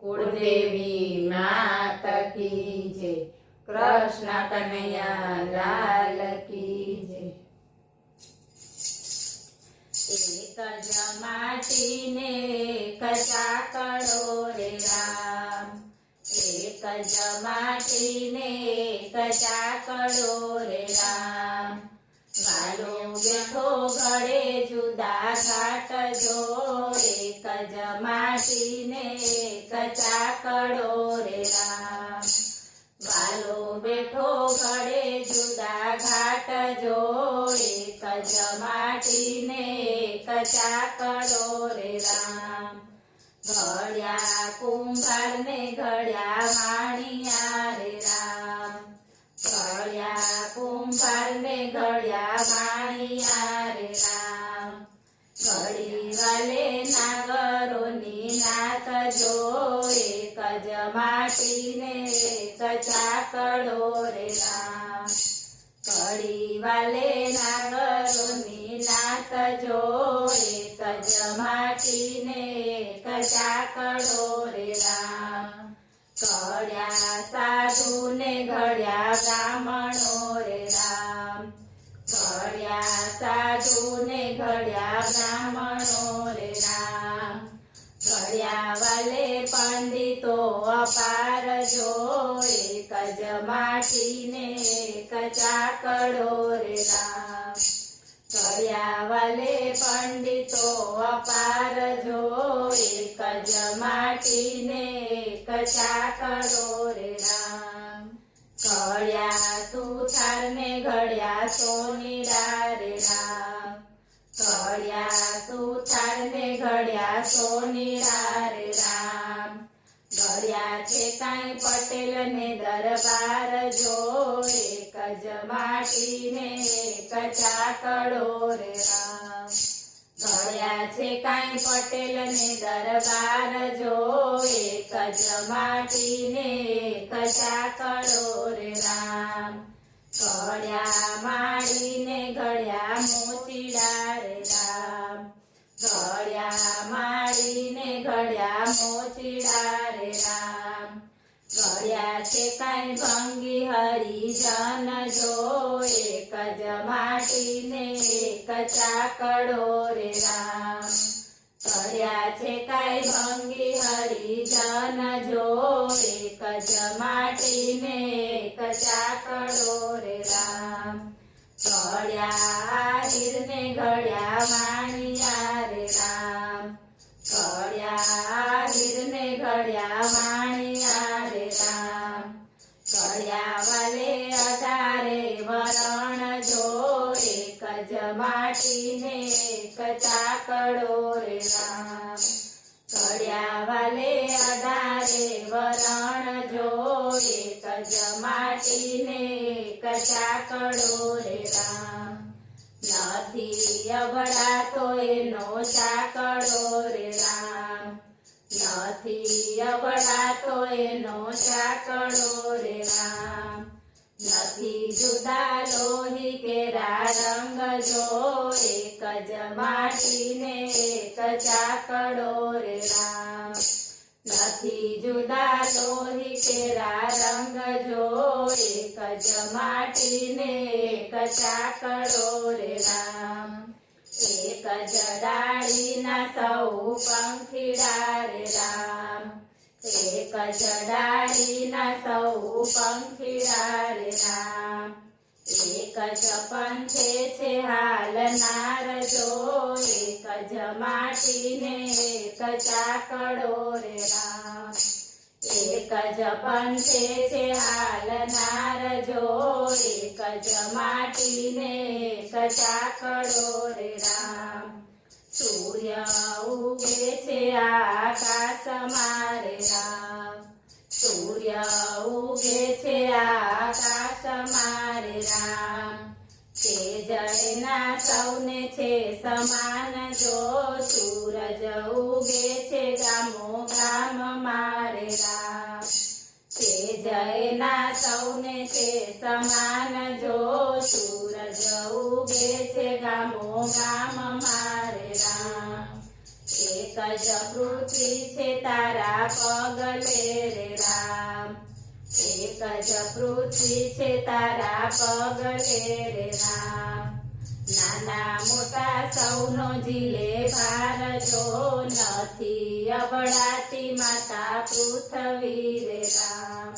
કુળદેવી માત કી જય, કૃષ્ણ કનૈયા લાલ કી જય। એક જ માટીને એક ચાકડો રે રામ, એક જ માટીને એક ચાકડો રે રામ। વાલો બેઠો ઘડે જુદા ઘાટ જો, એક જ માટીને એક ચાકડો રે રામ। વાલો બેઠો ઘડે જુદા ઘાટ જો, એક જ માટીને એક ચાકડો રે રામ। ઘડ્યા કુંભારને ઘડ્યા વાણિયા રે રામ, ઘડ્યા કુંભારને ઘડ્યા વાણિયા રે રામ। ઘડી વાલે નાગરોની નાત જો, એક જ માટીને એક ચાકડો રે રામ। ઘડી વાલે નાગરોની નાત જો, એક જ માટીને એક ચાકડો રે રામ। ઘડ્યા સાધુને ઘડ્યા બ્રાહ્મણો રે રામ, ઘડ્યા સાધુને ઘડ્યા બ્રાહ્મણો રે રામ। ઘડ્યા વાલે પંડિતો અપાર જો, એક જ માટીને એક ચાકડો રે રામ। ઘડ્યા વાલે પંડિતો અપાર જો, એક જ માટીને એક ચાકડો રે રામ। ઘડ્યા સુથારને ઘડ્યા સોનીડા રે રામ, ઘડ્યા સુથારને ઘડ્યા સોનીડા રે રામ। ઘડ્યા છે કાંઈ પટેલને દરબાર જો, એક જ માટીને એક ચાકડો રે રામ। ઘડ્યા છે કાંઈ પટેલને દરબાર જો, એક જ માટીને એક ચાકડો રે રામ। ઘડ્યા માડીને ઘડ્યા મોચીડા રે રામ, ઘડ્યા માડીને ઘડ્યા મોચીડા રે રામ। ઘડ્યા છે કાંઈ ભંગી હરિજન જો, એક જ માટીને એક ચાકડો રે રામ। ઘડ્યા છે કાંઈ ભંગી હરિજન જો, એક જ માટીને એક ચાકડો રે રામ। ઘડ્યા આહિરને ઘડ્યા વાણિયા રે રામ, ઘડ્યા આહિરને ઘડ્યા વાણિયા રે રામ। ઘડ્યા વાલે 18 વરણ જો, એક જ માટીને એક ચાકડો રે રામ। ઘડ્યા વાલે 18 વરણ જો, એક જ માટીને એક ચાકડો રે રામ। નથી અવળાતો એનો ચાકડો રે રામ, નથી અવળાતો એનો ચાકડો રે રામ। નથી જુદા લોહી કેરા રંગ જો, એક જ માટીને એક ચાકડો રે રામ। નથી જુદા લોહી કેરા રંગ જો, એક જ માટીને એક ચાકડો રે રામ। એક જ ડાળીના સૌ પંખીડા રે રામ, એક જ ડાળીના સૌ પંખીડા રે રામ। એક જ પંથે છે હાલનાર જો, એક જ માટીને એક ચાકડો રે રામ। એક જ પંથે છે હાલનાર જો, એક જ માટીને એક ચાકડો રે રામ। સૂર્ય ઉગે છે આકાશમાં રે રામ, સૂર્ય ઉગે છે આકાશમાં રે રામ। તેજના સૌને છે સમાન જો, સૂરજ ઉગે છે ગામો ગામમાં રે રામ। તેજના સૌને છે સમાન જો, સૂરજ ઉગે છે ગામો ગામમાં રે રામ। એક એક જ પૃથ્વી છે તારા પગલે રે રામ એક જ પૃથ્વી છે તારા પગલે રે રામ નાના મોટા સૌનો જીલે ભાર જો નથી અબળાતી માતા પૃથ્વી રે રામ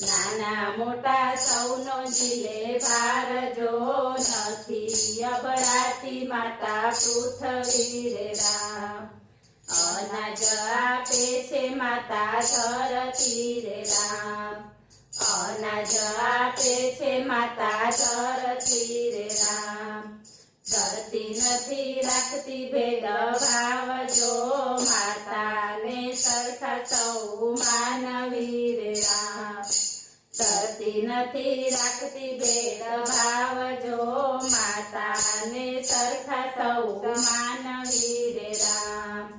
નાના મોટા સૌનો જીલે ભાર જો નથી અબળાતી માતા પૃથ્વી રે રામ અનાજ આપે છે માતા ધરતી રે રામ અનાજ આપે છે માતા ધરતી રે રામ ધરતી નથી રાખતી ભેદભાવ જો માતાને સરખા સૌ માનવી રે રામ ધરતી નથી રાખતી ભેદભાવ જો માતાને સરખા સૌ માનવી રે રામ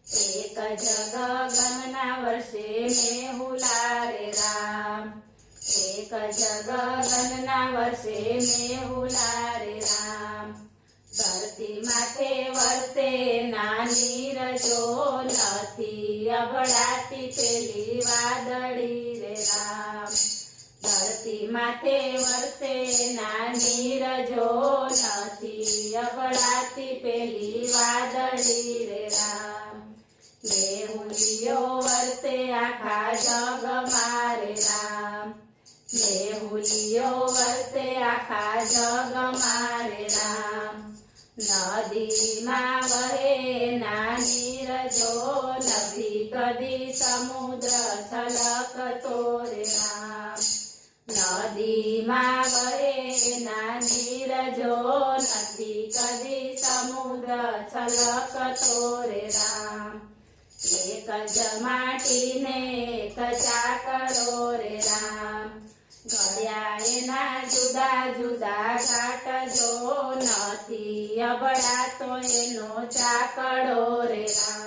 એક જ ગગનના વર્ષે મેહુલા રે રામ એક જ ગગનના વર્ષે મેહુલા રે રામ ધરતી માથે વર્ષે નાની રજો નથી અબળાતી પેલી વાદળી રે રામ ધરતી માથે વર્ષે નાની રજો નથી અબળાતી પેલી વાદળી રે રામ મેહુલિયો વર્ષે આખા જગમાં રે રામ મેહુલિયો વર્ષે આખા જગમાં રે રામ નદીમાં વહે નાની રજો નથી કદી સમુદ્ર છલકતો રે રામ નદીમાં વહે નાની રજો નથી કદી સમુદ્ર છલકતો રે રામ એક જ માટીને એક ચાકડો રે રામ ઘડ્યા એના જુદા જુદા ઘાટ જો નથી અબળાતો એનો ચાકડો રે રામ